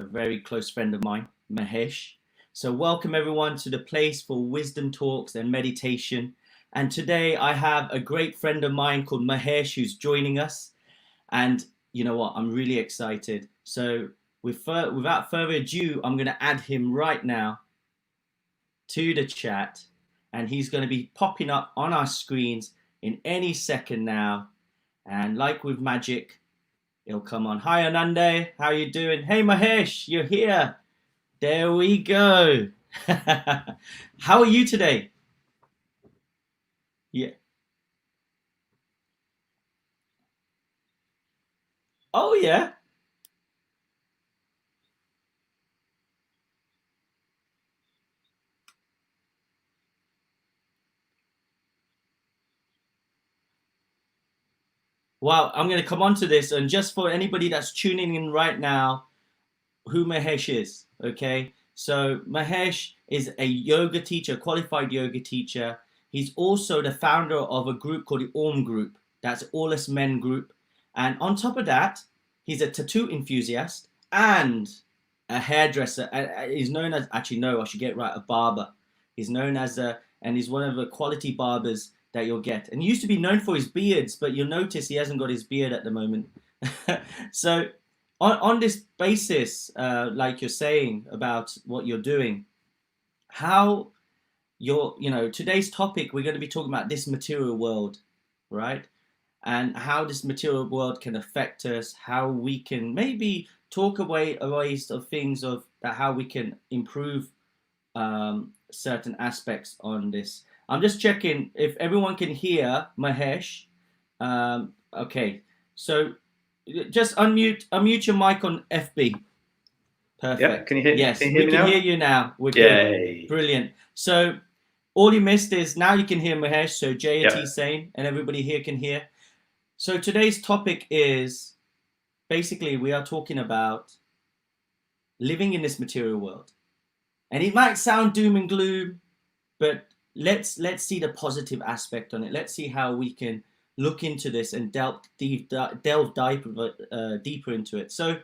a very close friend of mine, Mahesh. So, welcome everyone to the place for wisdom talks and meditation. And today I have a great friend of mine called Mahesh who's joining us. And you know what? I'm really excited. So, without further ado, I'm going to add him right now to the chat. And he's going to be popping up on our screens in any second now. And like with magic, it'll come on. Hi Anande, how you doing? Hey Mahesh, you're here. There we go. How are you today? Yeah. Oh yeah. Wow, I'm gonna come on to this, and just for anybody that's tuning in right now, who Mahesh is, okay? So Mahesh is a yoga teacher, qualified yoga teacher. He's also the founder of a group called the Om Group. That's All Us Men Group. And on top of that, he's a tattoo enthusiast and a hairdresser. He's known as, actually no, I should get it right, a barber. He's known as and he's one of the quality barbers that you'll get. And he used to be known for his beards, but you'll notice he hasn't got his beard at the moment. So on this basis, like you're saying about what you're doing, how today's topic, we're going to be talking about this material world, right? And how this material world can affect us, how we can maybe talk away ways of things of that, how we can improve certain aspects on this. I'm just checking if everyone can hear Mahesh. Okay, so just unmute your mic on FB. Perfect. Yeah, can you hear? Yes, can you hear we me can now? hear you now. We're Yay. good. Brilliant. So all you missed is now you can hear Mahesh. So Jayati Yeah. saying, and everybody here can hear. So today's topic is basically we are talking about living in this material world, and it might sound doom and gloom, but let's see the positive aspect on it. Let's see how we can look into this and delve deeper into it. So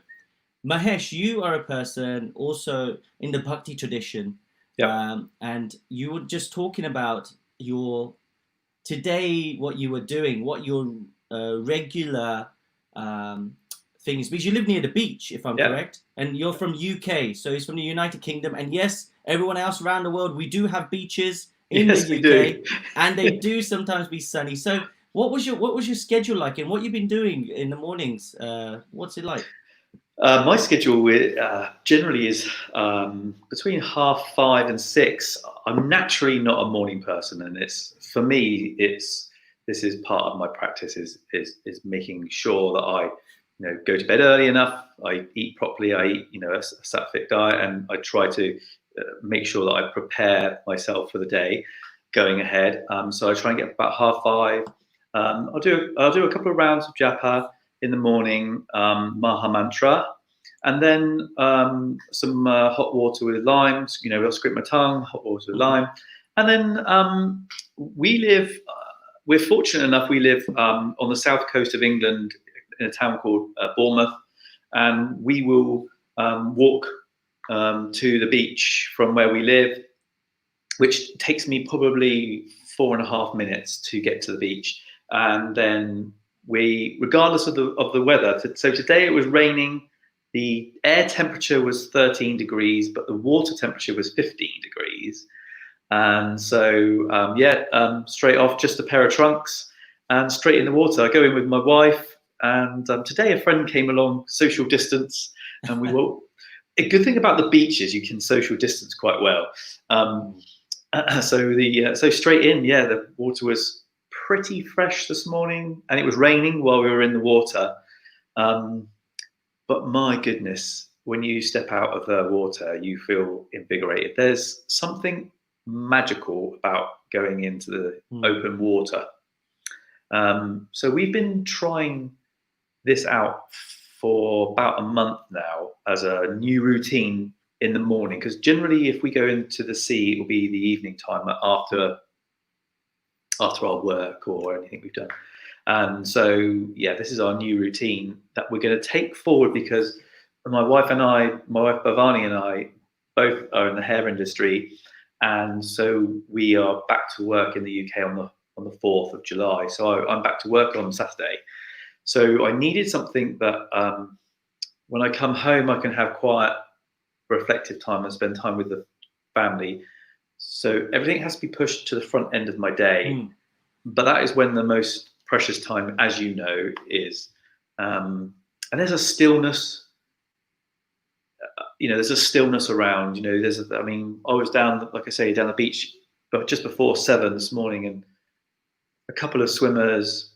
Mahesh, you are a person also in the Bhakti tradition, Yeah. and you were just talking about your today, what you were doing, what your regular things, because you live near the beach, if I'm Yeah. correct, and you're from UK, so he's from the United Kingdom, and yes, everyone else around the world, we do have beaches in Yes, the we UK, do. and they do sometimes be sunny. So, what was your schedule like, and what you've been doing in the mornings? What's it like? My schedule generally is between 5:30 and 6. I'm naturally not a morning person, and it's for me. This is part of my practice is making sure that I go to bed early enough. I eat properly. I eat a sattvic diet, and I try to make sure that I prepare myself for the day going ahead. So I try and get about 5:30. I'll do a couple of rounds of japa in the morning, Maha Mantra, and then some hot water with lime. I'll scrape my tongue, hot water with lime, and then we live. We're fortunate enough. We live on the south coast of England in a town called Bournemouth, and we will walk to the beach from where we live, which takes me probably 4.5 minutes to get to the beach. And then regardless of the weather, so today it was raining. The air temperature was 13 degrees, but the water temperature was 15 degrees. And so, straight off, just a pair of trunks and straight in the water. I go in with my wife, and today a friend came along, social distance, and we were. A good thing about the beach is you can social distance quite well. So straight in, the water was pretty fresh this morning, and it was raining while we were in the water. But my goodness, when you step out of the water, you feel invigorated. There's something magical about going into the open water. So we've been trying this out for about a month now as a new routine in the morning, because generally if we go into the sea, it will be the evening time after our work or anything we've done. And so, this is our new routine that we're going to take forward, because my wife Bhavani and I, both are in the hair industry, and so we are back to work in the UK on the 4th of July. So I'm back to work on Saturday. So I needed something that when I come home, I can have quiet, reflective time and spend time with the family. So everything has to be pushed to the front end of my day. But that is when the most precious time, as you know, is. And there's a stillness. There's a stillness around. I was down, like I say, down the beach, but just before 7 this morning, and a couple of swimmers,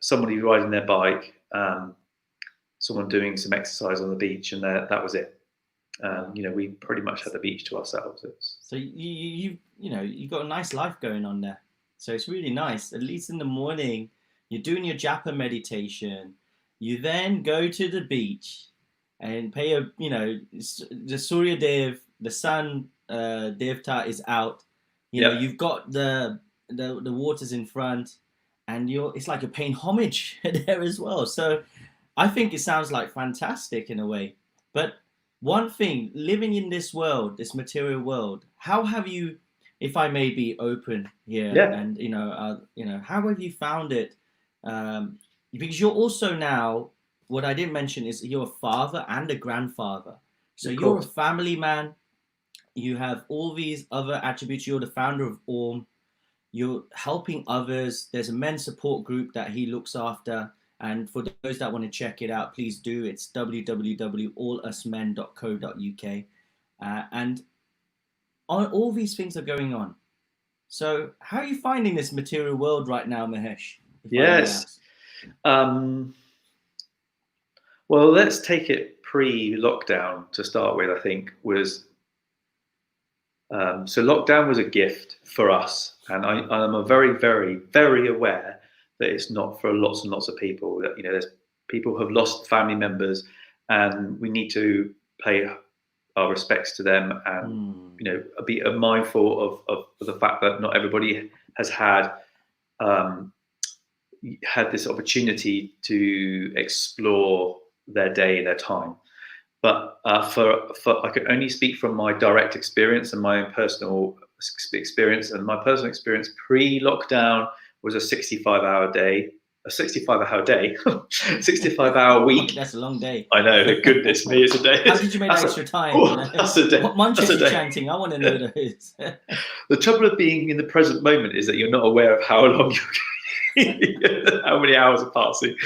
somebody riding their bike, someone doing some exercise on the beach, and that was it. We pretty much had the beach to ourselves. So you got a nice life going on there. So it's really nice. At least in the morning, you're doing your japa meditation. You then go to the beach and pay the Surya Dev, the sun Devta is out. You've got the waters in front, and it's like you're paying homage there as well. So I think it sounds like fantastic in a way. But one thing, living in this world, this material world, how have you, if I may be open here, and how have you found it? Because you're also now, what I didn't mention is you're a father and a grandfather. So you're a family man. You have all these other attributes. You're the founder of Orm. You're helping others. There's a men's support group that he looks after. And for those that want to check it out, please do. It's www.allusmen.co.uk. And all these things are going on. So how are you finding this material world right now, Mahesh? Yes. Well, let's take it pre-lockdown to start with, I think, was... so lockdown was a gift for us. And I'm a very, very, very aware that it's not for lots and lots of people. That there's people who have lost family members, and we need to pay our respects to them, and be mindful of the fact that not everybody has had this opportunity to explore their day, their time. But for I can only speak from my direct experience and my own personal experience. And my personal experience pre-lockdown was a 65-hour day, 65-hour week. That's a long day. I know, goodness me, it's a day. How did you make extra time? That's a day. What mantras are you chanting? I want to know those. The trouble of being in the present moment is that you're not aware of how long how many hours are passing.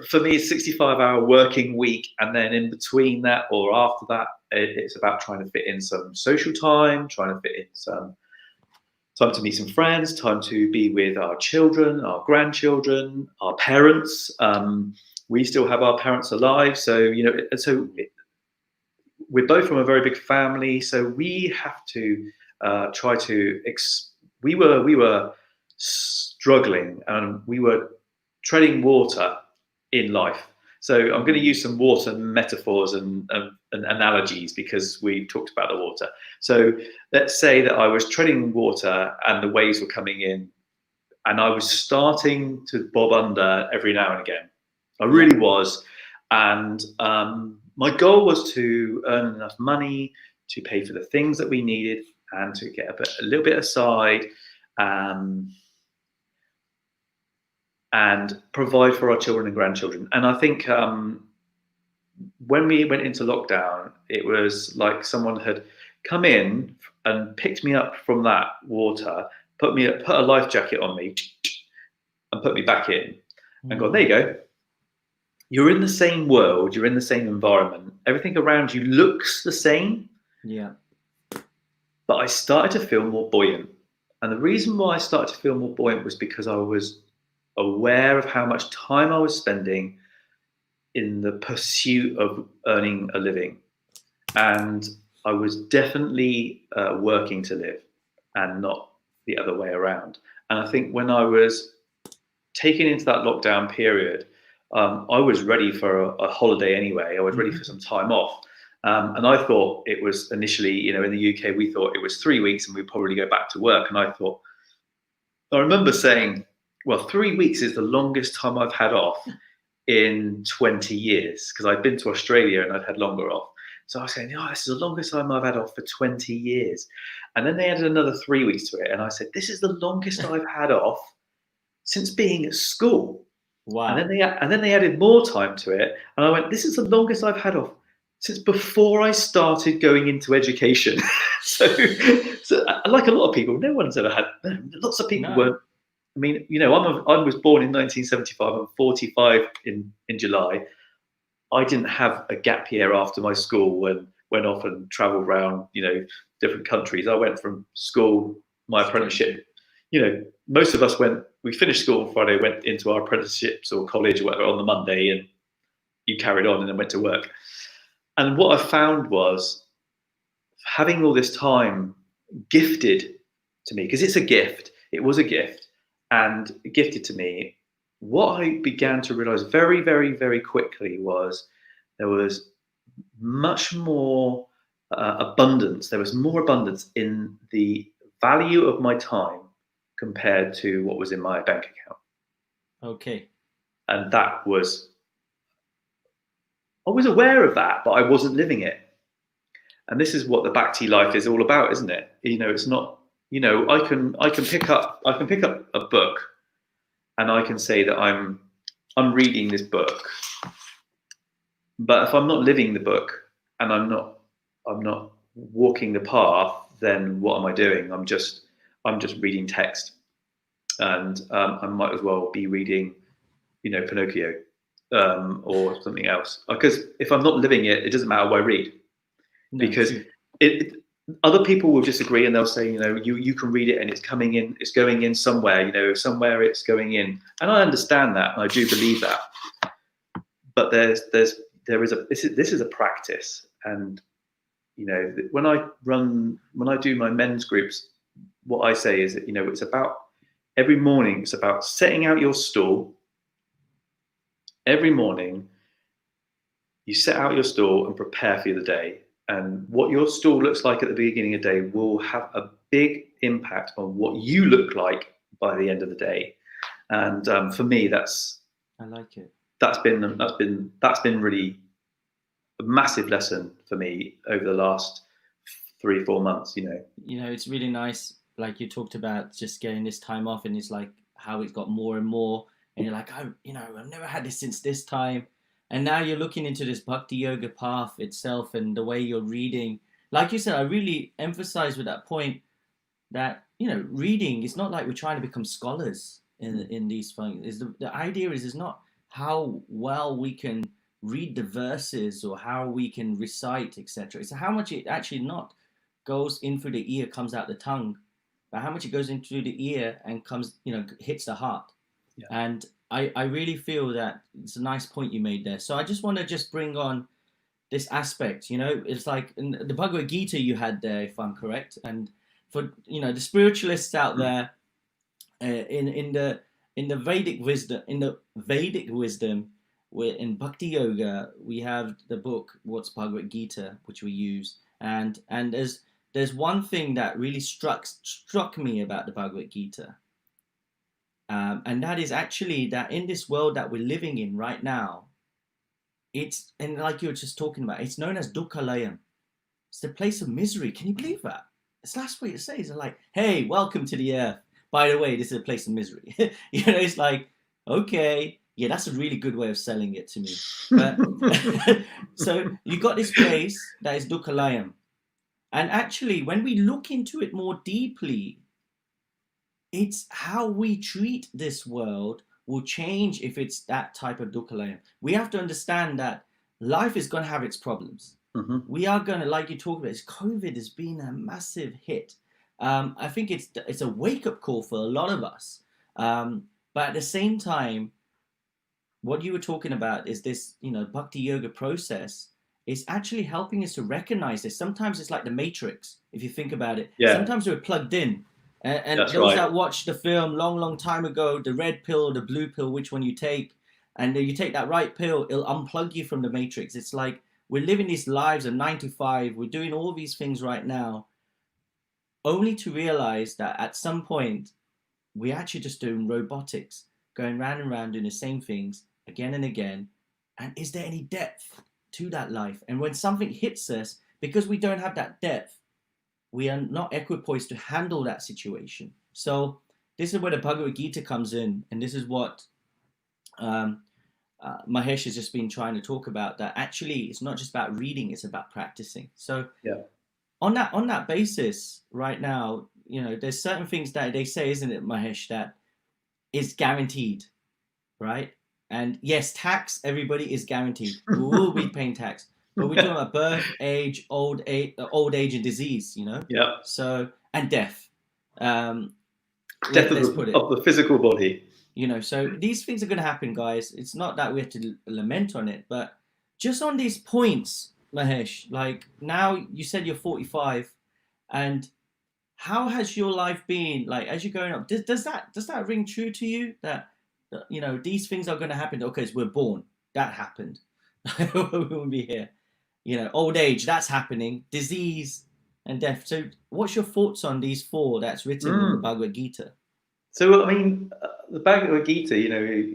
For me, it's 65-hour working week, and then in between that or after that, it's about trying to fit in some social time, trying to fit in some time to meet some friends, time to be with our children, our grandchildren, our parents. We still have our parents alive, so we're both from a very big family, so we have to try to. We were struggling, and we were treading water in life. So I'm going to use some water metaphors and analogies because we talked about the water. So let's say that I was treading water and the waves were coming in, and I was starting to bob under every now and again. I really was. And my goal was to earn enough money to pay for the things that we needed and to get a little bit aside, and provide for our children and grandchildren. And I think when we went into lockdown, it was like someone had come in and picked me up from that water, put a life jacket on me, and put me back in, and gone, there you go. You're in the same world, you're in the same environment, everything around you looks the same. Yeah. But I started to feel more buoyant. And the reason why I started to feel more buoyant was because I was aware of how much time I was spending in the pursuit of earning a living. And I was definitely working to live and not the other way around. And I think when I was taken into that lockdown period, I was ready for a holiday anyway. I was ready for some time off. And I thought it was initially, in the UK, we thought it was 3 weeks and we'd probably go back to work. And I remember saying, well, 3 weeks is the longest time I've had off in 20 years because I'd been to Australia and I'd had longer off. So I was saying, oh, this is the longest time I've had off for 20 years. And then they added another 3 weeks to it. And I said, this is the longest I've had off since being at school. Wow. And then they added more time to it. And I went, this is the longest I've had off since before I started going into education. so like a lot of people, no one's ever had, lots of people weren't. I mean, you know, I was born in 1975. I'm 45 in July. I didn't have a gap year after my school and went off and travelled around, you know, different countries. I went from school, my apprenticeship. You know, most of us we finished school on Friday, went into our apprenticeships or college or whatever on the Monday, and you carried on and then went to work. And what I found was having all this time gifted to me, because it's a gift, it was a gift, and gifted to me. What I began to realize very, very, very quickly was there was much more abundance. There was more abundance in the value of my time compared to what was in my bank account. Okay. And that was, I was aware of that, but I wasn't living it. And this is what the Bhakti life is all about, isn't it? You know, it's not, you know, I can pick up a book and I can say that I'm reading this book. But if I'm not living the book and I'm not walking the path, then what am I doing? I'm just reading text, and I might as well be reading, you know, Pinocchio or something else. Because if I'm not living it, it doesn't matter what I read, because other people will disagree and they'll say, you know, you can read it and it's going in somewhere, you know, somewhere it's going in, and I understand that and I do believe that. But this is a practice, and you know, when I do my men's groups, what I say is that, you know, it's about every morning. It's about setting out your stall. Every morning, you set out your stall and prepare for the day. And what your stall looks like at the beginning of the day will have a big impact on what you look like by the end of the day. And for me, I like it. That's been really a massive lesson for me over the last 3-4 months. You know, it's really nice. Like you talked about just getting this time off, and it's like how it's got more and more, and you're like, I've never had this since this time. And now you're looking into this Bhakti Yoga path itself and the way you're reading. Like you said, I really emphasize with that point that, you know, reading is not like we're trying to become scholars in these things. The idea is not how well we can read the verses or how we can recite, etc. It's how much it actually not goes in through the ear, comes out the tongue, but how much it goes into the ear and comes, you know, hits the heart. Yeah. And I really feel that it's a nice point you made there. So I just want to just bring on this aspect, you know, it's like in the Bhagavad Gita you had there, if I'm correct. And for, you know, the spiritualists out there, in the Vedic wisdom, in Bhakti Yoga, we have the book, What's Bhagavad Gita, which we use. And there's one thing that really struck me about the Bhagavad Gita. And that is actually that in this world that we're living in right now, and like you were just talking about, it's known as Dukkhalayam. It's the place of misery. Can you believe that? It's last way it says, like, hey, welcome to the earth. By the way, this is a place of misery. You know, it's like, okay, yeah, that's a really good way of selling it to me. But so you got this place that is Dukkhalayam. And actually, when we look into it more deeply, it's how we treat this world will change if it's that type of Dukkhalayam. We have to understand that life is going to have its problems. Mm-hmm. We are going to, like you talked about, COVID has been a massive hit. I think it's a wake-up call for a lot of us. But at the same time, what you were talking about is this, you know, Bhakti Yoga process is actually helping us to recognize this. Sometimes it's like the Matrix, if you think about it. Yeah. Sometimes we're plugged in. And those right. that watched the film long time ago, the red pill or the blue pill, which one you take, and you take that right pill, it'll unplug you from the Matrix. It's like we're living these lives of 9 to 5. We're doing all these things right now, only to realize that at some point, we're actually just doing robotics, going round and round doing the same things, again and again? And is there any depth to that life? And when something hits us, because we don't have that depth, we are not equipoised to handle that situation. So this is where the Bhagavad Gita comes in, and this is what um, Mahesh has just been trying to talk about. That actually, it's not just about reading; it's about practicing. So Yeah. on that basis, right now, there's certain things that they say, isn't it, Mahesh, that is guaranteed, right? And yes, tax, everybody is guaranteed. We will be paying tax. But we're talking about birth, age, old age and disease, Yeah. So, and death. Um, Death let's put it, of the physical body. so these things are going to happen, guys. It's not that we have to lament on it, but just on these points, Mahesh, like now you said you're 45, and how has your life been like as you're growing up? Does that ring true to you that these things are going to happen? Okay, so we're born, that happened. We won't be here. Old age, that's happening. Disease and death. So, what's your thoughts on these four that's written in the Mm. Bhagavad Gita? So, I mean, the Bhagavad Gita,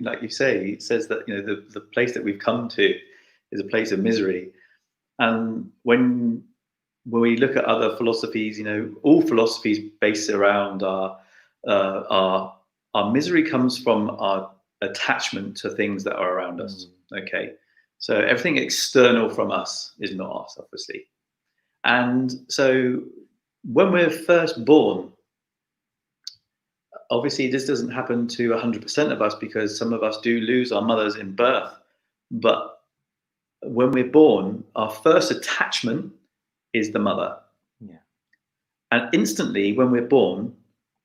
like you say, it says that, the place that we've come to is a place of misery. And when we look at other philosophies, all philosophies based around our misery comes from our attachment to things that are around us. Okay, so everything external from us is not us, obviously. And so when we're first born, obviously this doesn't happen to 100% of us because some of us do lose our mothers in birth. But when we're born, our first attachment is the mother. Yeah. And instantly, when we're born,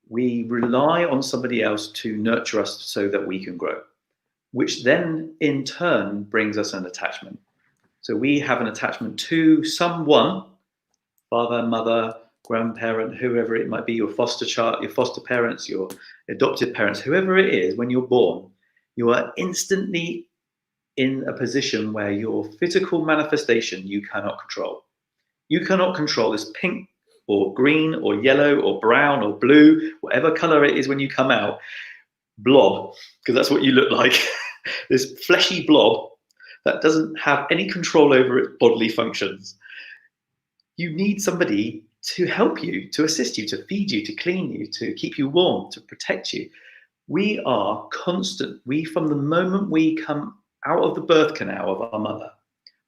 we rely on somebody else to nurture us so that we can grow, which then in turn brings us an attachment. So we have an attachment to someone, father, mother, grandparent, whoever it might be, your foster child, your foster parents, your adopted parents, whoever it is. When you're born, you are instantly in a position where your physical manifestation you cannot control. You cannot control this pink or green or yellow or brown or blue, whatever color it is when you come out, blob, because that's what you look like. This fleshy blob that doesn't have any control over its bodily functions. You need somebody to help you, to assist you, to feed you, to clean you, to keep you warm, to protect you. We are constant. From the moment we come out of the birth canal of our mother,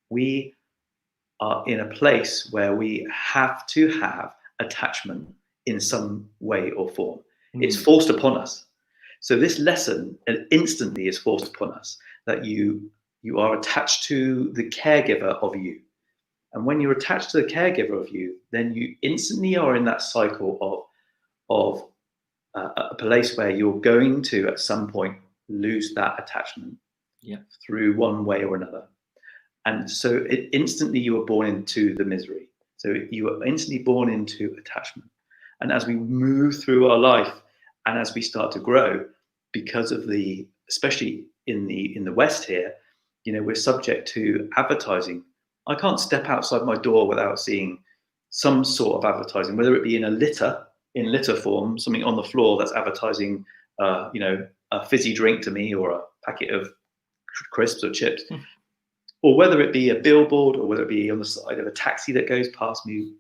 we are in a place where we have to have attachment in some way or form. It's forced upon us. So this lesson instantly is forced upon us that you are attached to the caregiver of you. And when you're attached to the caregiver of you, then you instantly are in that cycle of a place where you're going to at some point lose that attachment through one way or another. And so instantly you are born into the misery. So you are instantly born into attachment. And as we move through our life and as we start to grow, because of especially in the West here, we're subject to advertising. I can't step outside my door without seeing some sort of advertising, whether it be in litter form, something on the floor that's advertising, a fizzy drink to me or a packet of crisps or chips. Or whether it be a billboard or whether it be on the side of a taxi that goes past me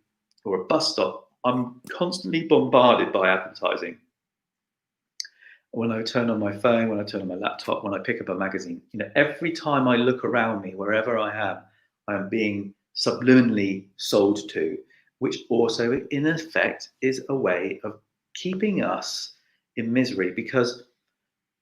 or a bus stop, I'm constantly bombarded by advertising. When I turn on my phone, when I turn on my laptop, when I pick up a magazine, every time I look around me, wherever I am being subliminally sold to, which also in effect is a way of keeping us in misery because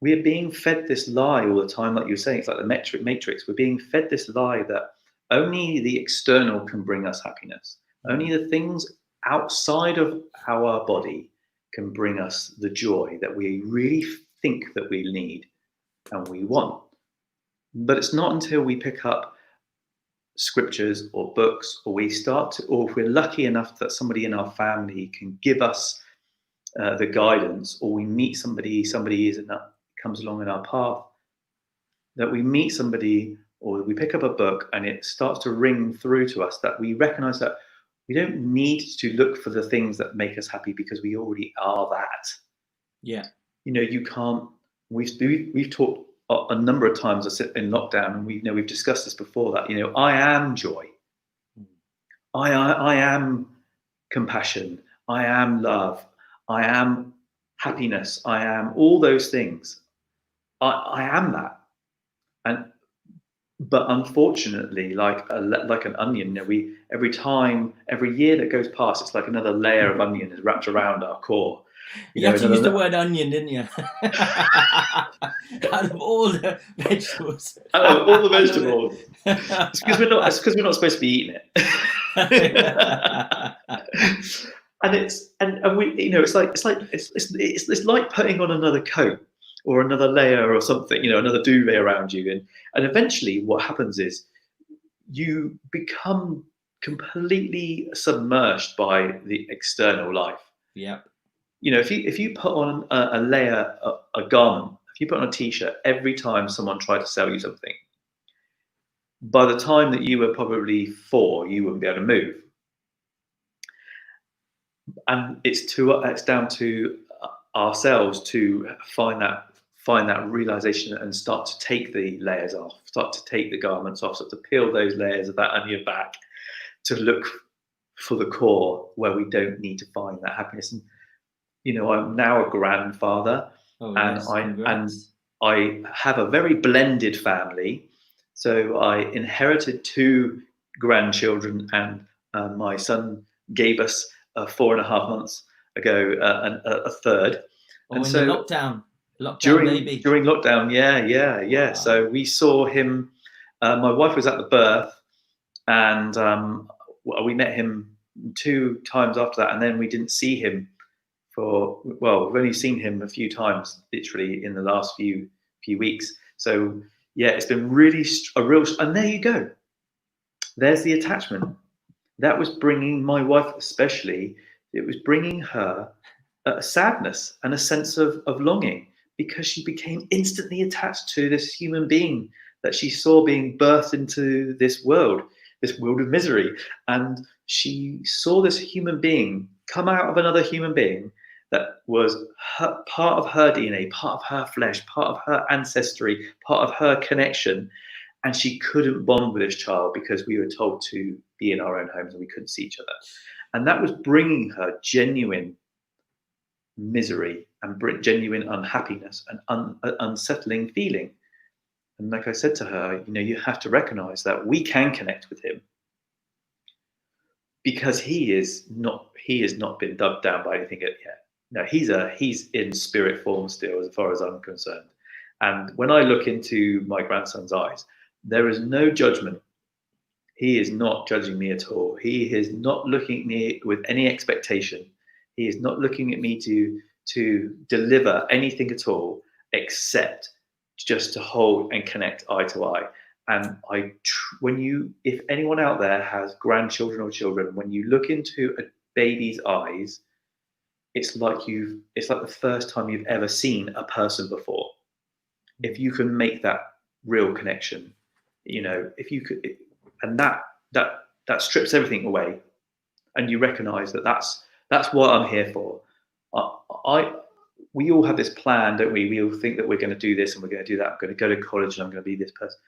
we are being fed this lie all the time, like you're saying. It's like the matrix. We're being fed this lie that only the external can bring us happiness. Only the things outside of our body can bring us the joy that we really think that we need and we want. But it's not until we pick up scriptures or books, or we start to, or if we're lucky enough that somebody in our family can give us the guidance, or we meet somebody comes along in our path, that we meet somebody or we pick up a book and it starts to ring through to us that we recognize that we don't need to look for the things that make us happy because we already are that. Yeah. You can't. We've talked a number of times I sit in lockdown, and we've discussed this before, that I am joy, I am compassion, I am love, I am happiness, I am all those things. I am that. And but unfortunately, like an onion, every year that goes past, it's like another layer of onion is wrapped around our core. You have to use the word onion, didn't you? Out of all the vegetables. All the vegetables. It's because we're not supposed to be eating it. And it's like putting on another coat or another layer or something, another duvet around you, and eventually what happens is you become completely submerged by the external life. Yep. If you put on a layer, a garment, if you put on a t-shirt every time someone tried to sell you something, by the time that you were probably 4, you wouldn't be able to move. And it's down to ourselves to find that realization and start to take the layers off, start to take the garments off, start to peel those layers of that onion back, to look for the core where we don't need to find that happiness. And I'm now a grandfather, and I have a very blended family. So I inherited 2 grandchildren, and my son gave us 4.5 months ago a third. And so the lockdown during lockdown, yeah. Wow. So we saw him. My wife was at the birth, and we met him 2 times after that, and then we didn't see him we've only seen him a few times, literally in the last few weeks. So yeah, it's been really and there you go. There's the attachment. That was bringing my wife, especially, it was bringing her a sadness and a sense of longing, because she became instantly attached to this human being that she saw being birthed into this world of misery. And she saw this human being come out of another human being that was part of her DNA, part of her flesh, part of her ancestry, part of her connection. And she couldn't bond with this child because we were told to be in our own homes and we couldn't see each other. And that was bringing her genuine misery and genuine unhappiness and unsettling feeling. And like I said to her, you have to recognize that we can connect with him, because he has not been dubbed down by anything yet. No, he's in spirit form still, as far as I'm concerned. And when I look into my grandson's eyes, there is no judgment. He is not judging me at all. He is not looking at me with any expectation. He is not looking at me to deliver anything at all, except just to hold and connect eye to eye. And if anyone out there has grandchildren or children, when you look into a baby's eyes, it's like the first time you've ever seen a person before. If you can make that real connection, if you could, and that strips everything away, and you recognize that's what I'm here for. We all have this plan, don't we? We all think that we're going to do this and we're going to do that. I'm going to go to college and I'm going to be this person.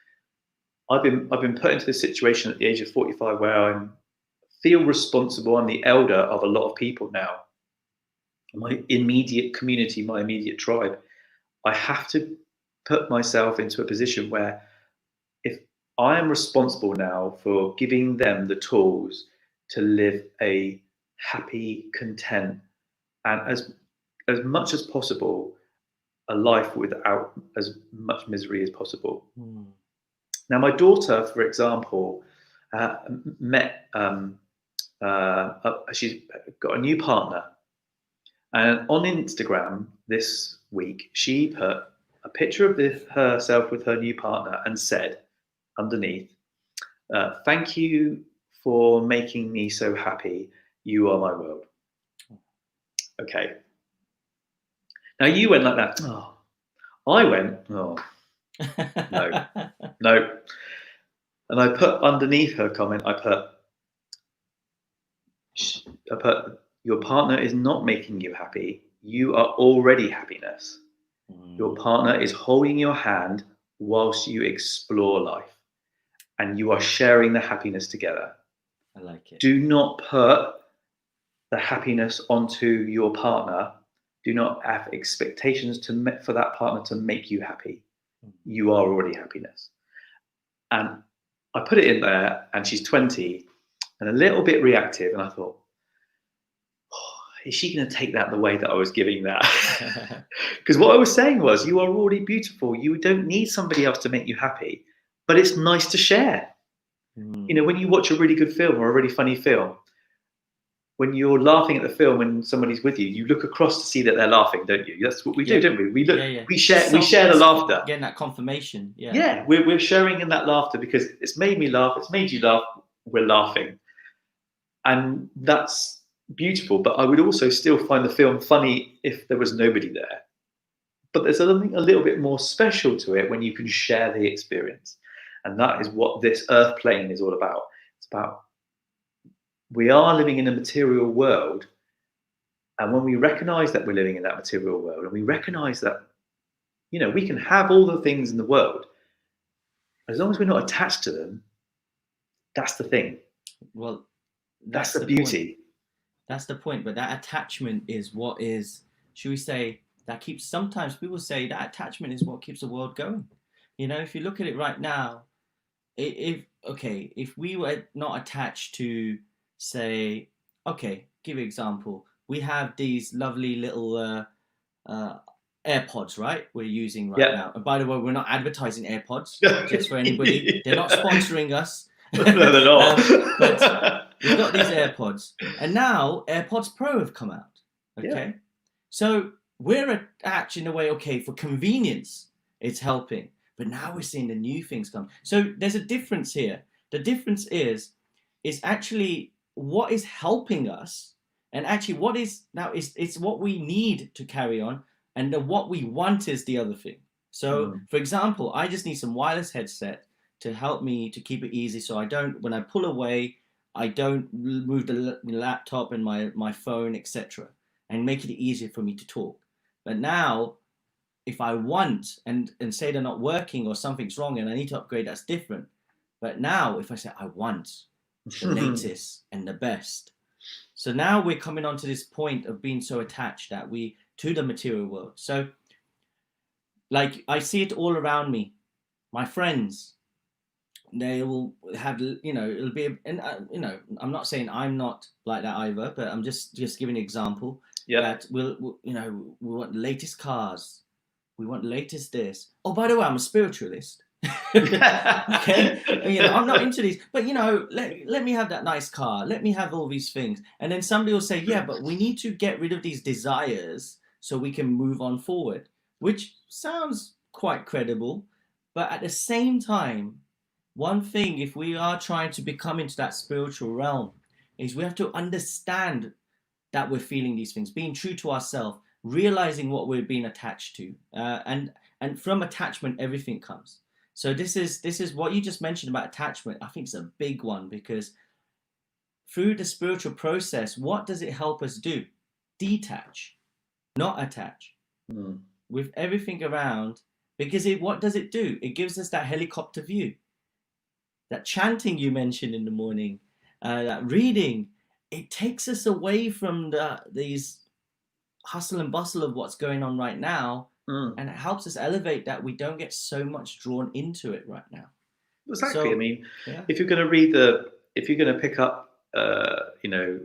I've been put into this situation at the age of 45 where I feel responsible. I'm the elder of a lot of people now. My immediate community, my immediate tribe. I have to put myself into a position where, if I am responsible now for giving them the tools to live a happy, content, and as much as possible, a life without as much misery as possible. Now, my daughter, for example, she's got a new partner. And on Instagram this week, she put a picture of herself with her new partner and said underneath, "Thank you for making me so happy. You are my world." Okay. Now you went like that. Oh. I went, oh, no. And I put underneath her comment, I put, your partner is not making you happy. You are already happiness. Your partner is holding your hand whilst you explore life and you are sharing the happiness together. I like it. Do not put the happiness onto your partner. Do not have expectations for that partner to make you happy. You are already happiness. And I put it in there, and she's 20 and a little bit reactive. And I thought, oh, is she going to take that the way that I was giving that? Because what I was saying was, you are already beautiful. You don't need somebody else to make you happy. But it's nice to share. You know, when you watch a really good film or a really funny film, when you're laughing at the film and somebody's with you, you look across to see that they're laughing, don't you? That's what we do, don't we? We look, we share the laughter. Getting that confirmation. Yeah, we're sharing in that laughter because it's made me laugh, it's made you laugh, we're laughing. And that's beautiful. But I would also still find the film funny if there was nobody there. But there's something a little bit more special to it when you can share the experience. And that is what this earth plane is all about. It's about, we are living in a material world, and when we recognize that we're living in that material world, and we recognize that, you know, we can have all the things in the world, as long as we're not attached to them, that's the thing. Well, that's the beauty. Point. That's the point. But that attachment is what is, should we say, that keeps, sometimes people say that attachment is what keeps the world going. You know, if you look at it right now, if we were not attached to, say, okay, give an example. We have these lovely little AirPods, right? We're using right now. And by the way, we're not advertising AirPods, just for anybody. They're not sponsoring us. No, they're not. But we've got these AirPods. And now AirPods Pro have come out. Okay. Yeah. So we're attached in a way, okay, for convenience, it's helping. But now we're seeing the new things come. So there's a difference here. The difference is actually what is helping us, and actually what is now it's what we need to carry on, and what we want is the other thing. So for example, I just need some wireless headset to help me to keep it easy, so I don't, when I pull away, I don't move the laptop and my phone, etc., and make it easier for me to talk. But now, if I want and say they're not working or something's wrong and I need to upgrade, that's different. But now if I say I want the latest and the best, so now we're coming on to this point of being so attached that we to the material world. So like I see it all around me. My friends, they will have, you know, it'll be, and you know, I'm not saying I'm not like that either, but I'm just giving an example. That we'll, you know, we want the latest cars. We want the latest this. Oh, by the way, I'm a spiritualist. Okay, you know, I'm not into these, but you know, let me have that nice car. Let me have all these things, and then somebody will say, yeah, but we need to get rid of these desires so we can move on forward, which sounds quite credible, but at the same time, one thing, if we are trying to become into that spiritual realm, is we have to understand that we're feeling these things, being true to ourselves, realizing what we're being attached to, and from attachment everything comes. So this is what you just mentioned about attachment. I think it's a big one, because through the spiritual process, what does it help us do? Detach, not attach. With everything around, because what does it do? It gives us that helicopter view. That chanting you mentioned in the morning, that reading, it takes us away from these hustle and bustle of what's going on right now, and it helps us elevate that we don't get so much drawn into it right now. Exactly. So, I mean, if you're going to if you're going to pick up, you know,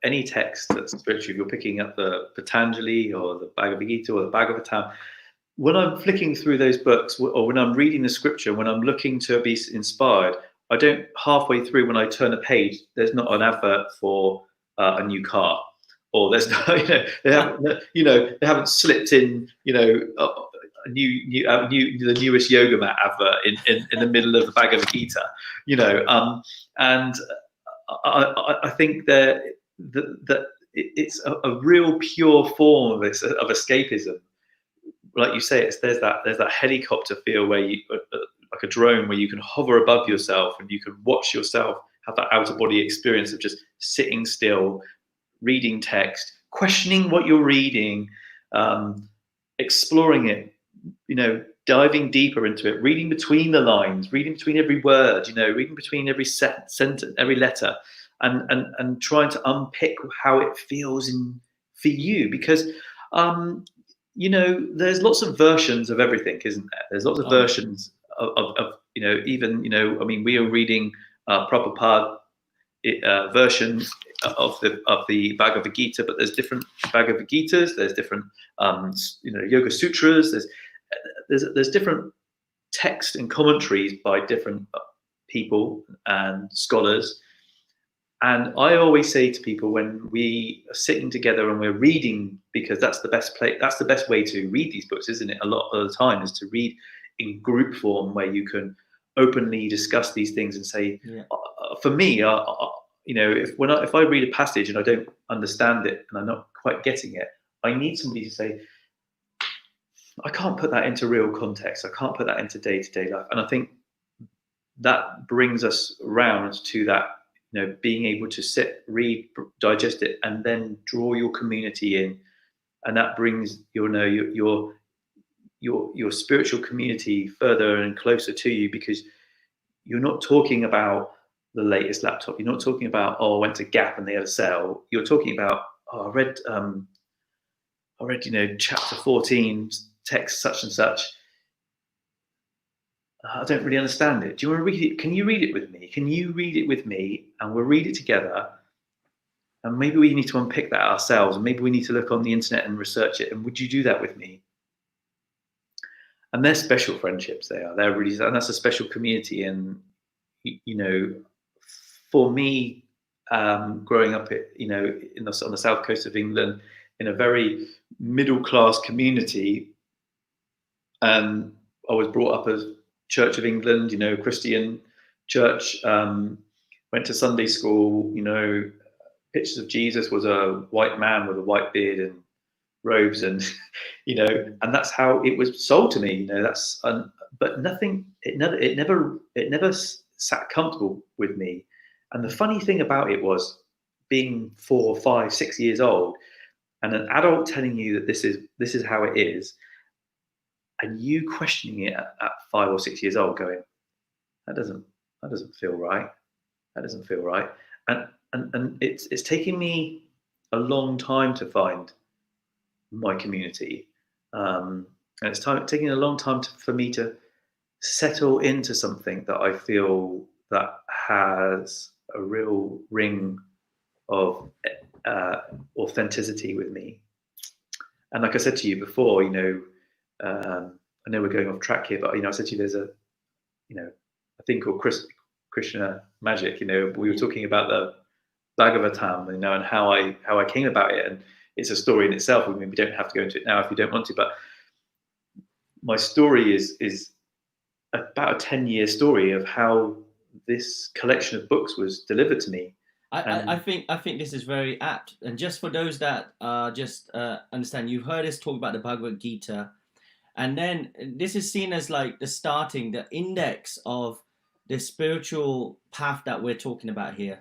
any text that's spiritual, if you're picking up the Patanjali or the Bhagavad Gita or the Bhagavatam, when I'm flicking through those books, or when I'm reading the scripture, when I'm looking to be inspired, I don't, halfway through when I turn a page, there's not an advert for a new car, or there's no, they haven't slipped in, you know, the newest yoga mat advert in the middle of the Bhagavad Gita, you know, and I think that it's a real pure form of escapism. Like you say, there's that helicopter feel where you, like a drone, where you can hover above yourself and you can watch yourself have that out of body experience of just sitting still, reading text, questioning what you're reading, exploring it, you know, diving deeper into it, reading between the lines, reading between every word, reading between every sentence, every letter, and trying to unpick how it feels for you. Because there's lots of versions of everything, isn't there? There's lots of Oh yeah. versions of even I mean, we are reading Prabhupada version of the Bhagavad Gita, but there's different Bhagavad Gitas. There's different Yoga Sutras. There's different text and commentaries by different people and scholars. And I always say to people, when we are sitting together and we're reading, because that's the best place, that's the best way to read these books, isn't it? A lot of the time is to read in group form, where you can openly discuss these things and say, Yeah. For me, if I read a passage and I don't understand it and I'm not quite getting it, I need somebody to say, I can't put that into real context. I can't put that into day-to-day life. And I think that brings us around to that, being able to sit, read, digest it, and then draw your community in. And that brings your spiritual community further and closer to you, because you're not talking about the latest laptop. You're not talking about, I went to Gap and they had a sale. You're talking about, I read chapter 14, text such and such. I don't really understand it. Do you want to read it? Can you read it with me? Can you read it with me? And we'll read it together. And maybe we need to unpick that ourselves. And maybe we need to look on the internet and research it. And would you do that with me? And they're special friendships. They're really, and that's a special community. And, for me, growing up, on the south coast of England, in a very middle class community, and I was brought up as Church of England, Christian church. Went to Sunday school. Pictures of Jesus was a white man with a white beard and robes, and and that's how it was sold to me. But nothing. It never sat comfortable with me. And the funny thing about it was, being 4, 5, 6 years old, and an adult telling you that this is how it is, and you questioning it at 5 or 6 years old, going, that doesn't feel right. That doesn't feel right. And it's taken me a long time to find my community, and it's taking a long time for me to settle into something that I feel that has a real ring of authenticity with me. And like I said to you before, I know we're going off track here, but I said to you, there's a thing called Krishna magic. We were talking about the Bhagavatam, and how I came about it, and it's a story in itself. I mean, we don't have to go into it now if you don't want to, but my story is about a 10-year story of how this collection of books was delivered to me. I think this is very apt. And just for those that just understand, you've heard us talk about the Bhagavad Gita, and then this is seen as like the index of the spiritual path that we're talking about here.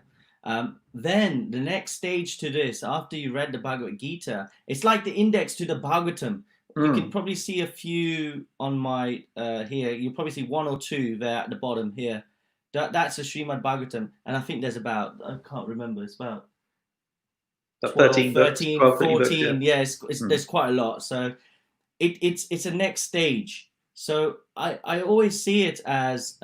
Then the next stage to this, after you read the Bhagavad Gita, it's like the index to the Bhagavatam. You can probably see a few on my here. You'll probably see 1 or 2 there at the bottom here. That's a Srimad Bhagavatam, and I think there's about, I can't remember, it's about 12, 13, 14. Yeah, there's quite a lot. So it's a next stage. So I always see it as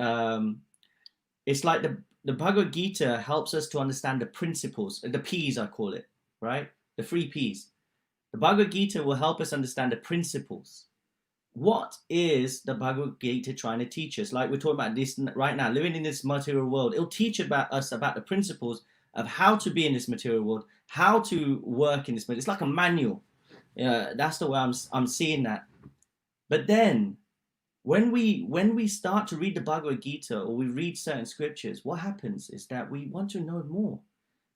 it's like the Bhagavad Gita helps us to understand the principles, the P's I call it, right? The 3 P's. The Bhagavad Gita will help us understand the principles. What is the Bhagavad Gita trying to teach us? Like we're talking about this right now, living in this material world. It'll teach us about the principles of how to be in this material world, how to work in this material. It's like a manual. That's the way I'm seeing that. But then when we start to read the Bhagavad Gita, or we read certain scriptures, what happens is that we want to know more.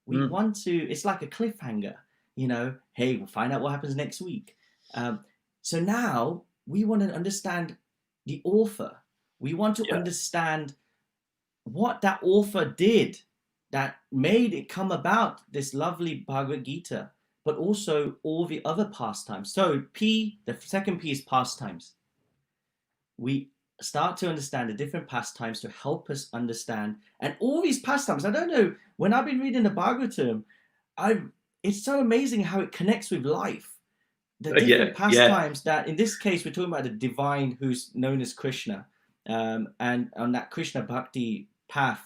We want to, it's like a cliffhanger, hey, we'll find out what happens next week. So now we want to understand the author. We want to understand what that author did that made it come about, this lovely Bhagavad Gita, but also all the other pastimes. So the second P is pastimes. we start to understand the different pastimes to help us understand. And all these pastimes, I don't know, when I've been reading the Bhagavatam, I it's so amazing how it connects with life. The Yeah, different yeah. pastimes that, in this case, we're talking about the divine who's known as Krishna. And on that Krishna Bhakti path,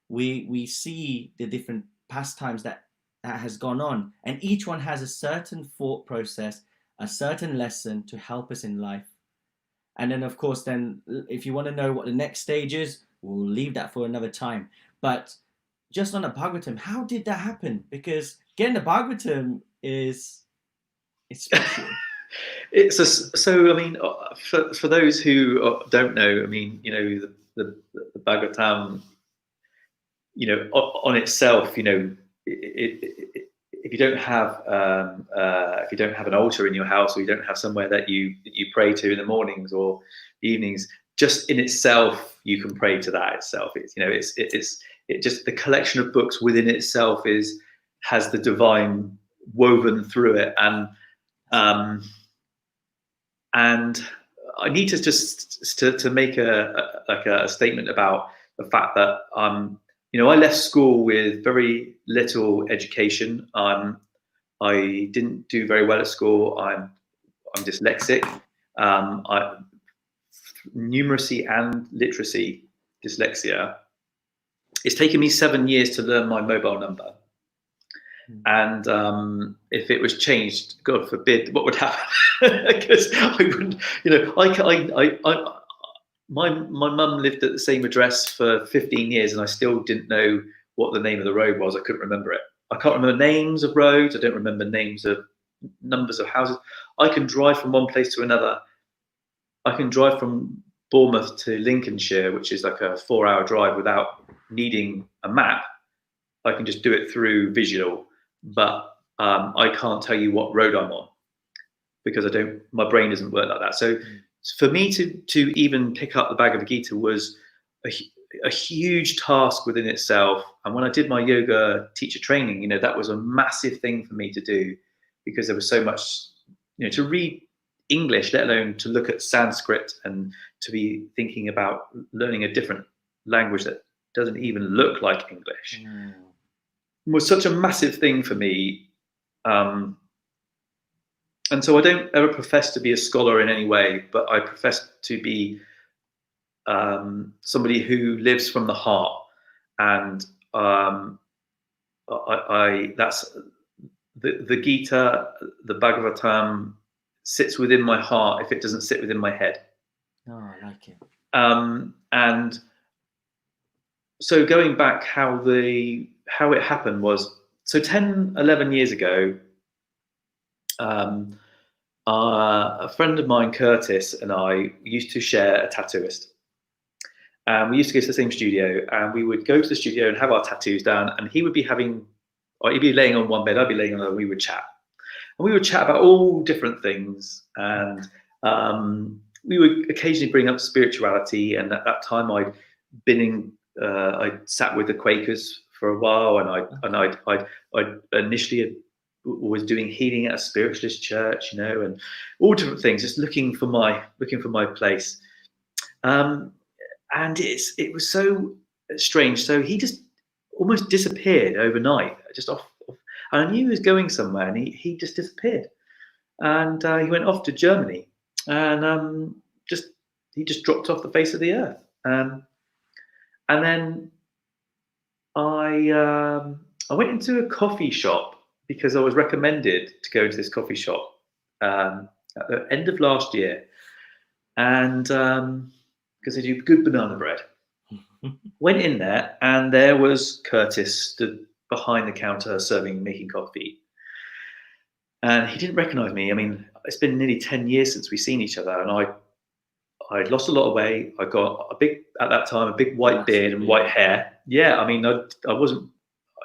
we see the different pastimes that has gone on. And each one has a certain thought process, a certain lesson to help us in life. And then, of course, then if you want to know what the next stage is, we'll leave that for another time. But just on the Bhagavatam, how did that happen? Because getting the Bhagavatam is it's special. It's a, so I mean, for those who don't know, I mean, the Bhagavatam, on itself, if you don't have an altar in your house, or you don't have somewhere that you pray to in the mornings or evenings, just in itself you can pray to that itself. It just, the collection of books within itself has the divine woven through it. And I need to just to make a statement about the fact that I left school with very little education. I didn't do very well at school. I'm dyslexic. Numeracy and literacy dyslexia. It's taken me 7 years to learn my mobile number. And if it was changed, God forbid, what would happen? Because I wouldn't, my mum lived at the same address for 15 years, and I still didn't know what the name of the road was. I couldn't remember it. I can't remember names of roads. I don't remember names of numbers of houses. I can drive from one place to another. I can drive from Bournemouth to Lincolnshire, which is like a 4-hour drive, without needing a map. I can just do it through visual, but I can't tell you what road I'm on because my brain doesn't work like that. So for me to even pick up the Bhagavad Gita was a huge task within itself. And when I did my yoga teacher training, that was a massive thing for me to do, because there was so much, to read English, let alone to look at Sanskrit, and to be thinking about learning a different language that doesn't even look like English, was such a massive thing for me. And so I don't ever profess to be a scholar in any way, but I profess to be somebody who lives from the heart. And that's the Gita, the Bhagavatam sits within my heart if it doesn't sit within my head. Oh, I like it. And so going back, how it happened was, so 10, 11 years ago, a friend of mine, Curtis, and I used to share a tattooist. We used to go to the same studio, and we would go to the studio and have our tattoos done, and he'd be laying on one bed, I'd be laying on another, and we would chat. And we would chat about all different things, and we would occasionally bring up spirituality. And at that time, I'd sat with the Quakers for a while, and I initially was doing healing at a spiritualist church, and all different things, just looking for my place. And it was so strange. So he just almost disappeared overnight, just off. And I knew he was going somewhere, and he just disappeared. And he went off to Germany, and he just dropped off the face of the earth. And then I went into a coffee shop because I was recommended to go into this coffee shop at the end of last year, and because they do good banana bread. Went in there, and there was Curtis stood behind the counter making coffee. And he didn't recognize me. I mean, it's been nearly 10 years since we've seen each other, and I'd lost a lot of weight. I got at that time, a big white beard and white hair. Yeah, I mean, I wasn't,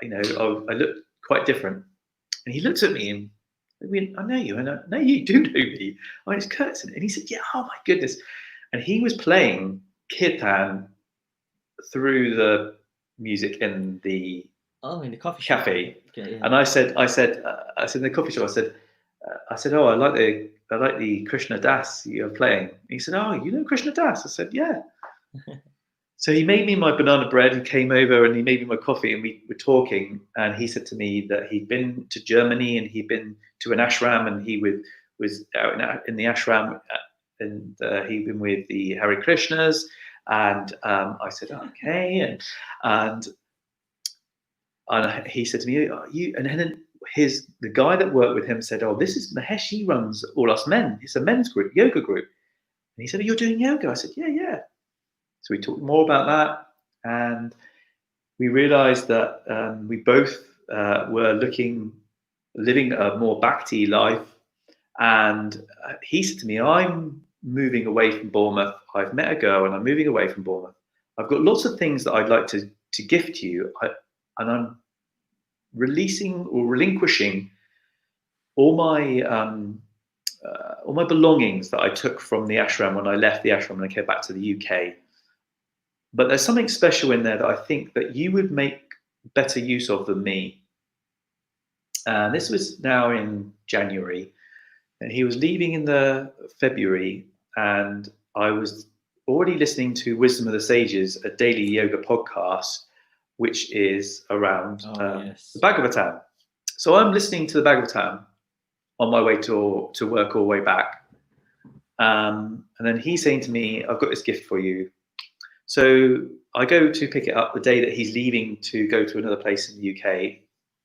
I looked quite different. And he looked at me and, I know you. And no, you do know me. I mean, it's Curtis. And he said, yeah, oh my goodness. And he was playing kirtan through the music in the in the coffee cafe. Okay, yeah. And I said in the coffee shop, I said, I said, "Oh, I like the Krishna Das you're playing." He said, "Oh, you know Krishna Das?" I said, "Yeah." So he made me my banana bread and came over and he made me my coffee and we were talking and he said to me that he'd been to Germany and he'd been to an ashram and was out in the ashram and he'd been with the Hare Krishnas and I said okay and he said to me, "Are you?" And then the guy that worked with him said, "Oh, this is Mahesh. He runs All Us Men. It's a men's group, yoga group." And he said, "Oh, you're doing yoga?" I said, "Yeah, yeah." So we talked more about that, and we realised that we both were living a more bhakti life. And he said to me, "I'm moving away from Bournemouth. I've met a girl, and I'm moving away from Bournemouth. I've got lots of things that I'd like to gift you, and I'm releasing or relinquishing all my all my belongings that I took from the ashram when I left the ashram and I came back to the UK. But there's something special in there that I think that you would make better use of than me." And this was now in January, and he was leaving in the February, and I was already listening to Wisdom of the Sages, a daily yoga podcast, which is around the Bhagavatam. So I'm listening to the Bhagavatam on my way to work all the way back. And then he's saying to me, "I've got this gift for you." So I go to pick it up the day that he's leaving to go to another place in the UK.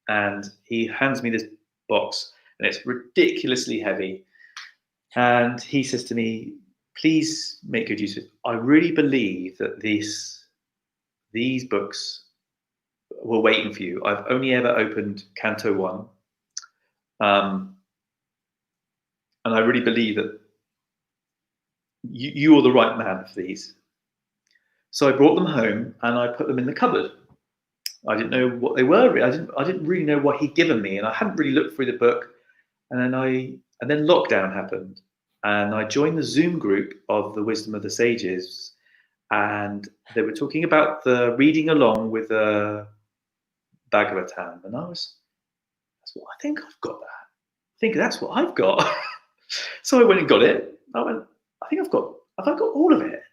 And he hands me this box and it's ridiculously heavy. And he says to me, "Please make good use of it. I really believe that these books were waiting for you. I've only ever opened Canto 1. And I really believe that you are the right man for these." So I brought them home and I put them in the cupboard. I didn't know what they were. I didn't really know what he'd given me, and I hadn't really looked through the book. And then lockdown happened, and I joined the Zoom group of the Wisdom of the Sages, and they were talking about the reading along with the Bhagavatam, and I think I've got that. I think that's what I've got. So I went and got it. Have I got all of it?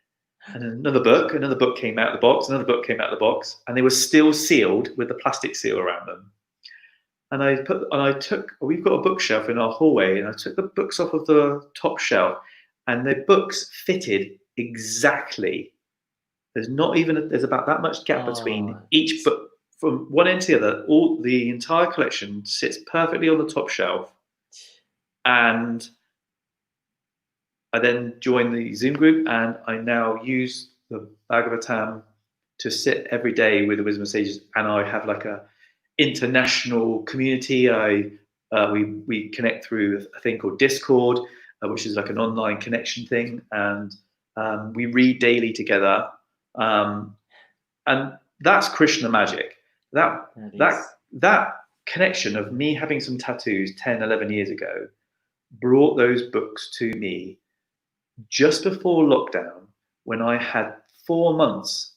And another book came out of the box, another book came out of the box, and they were still sealed with the plastic seal around them. And we've got a bookshelf in our hallway, and I took the books off of the top shelf, and the books fitted exactly. There's about that much gap between each book from one end to the other. The entire collection sits perfectly on the top shelf. And I then joined the Zoom group, and I now use the Bhagavatam to sit every day with the Wisdom of Sages, and I have like a international community. We connect through a thing called Discord, which is like an online connection thing, and we read daily together, and that's Krishna magic. That connection of me having some tattoos 10, 11 years ago brought those books to me just before lockdown, when I had 4 months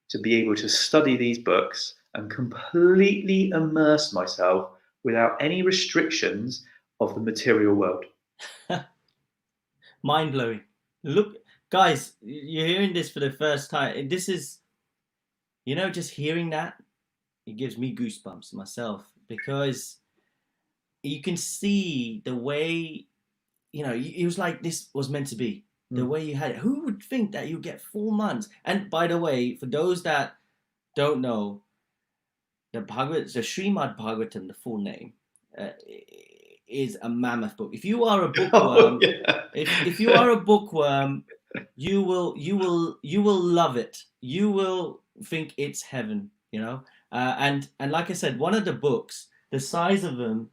to be able to study these books and completely immerse myself without any restrictions of the material world. Mind blowing. Look, guys, you're hearing this for the first time. This is, just hearing that, it gives me goosebumps myself, because you can see the way, it was like this was meant to be. The way you had it. Who would think that you get 4 months? And by the way, for those that don't know, the Srimad Bhagavatam, the full name, is a mammoth book. If you are a bookworm, if you are a bookworm, you will love it. You will think it's heaven. And like I said, one of the books, the size of them,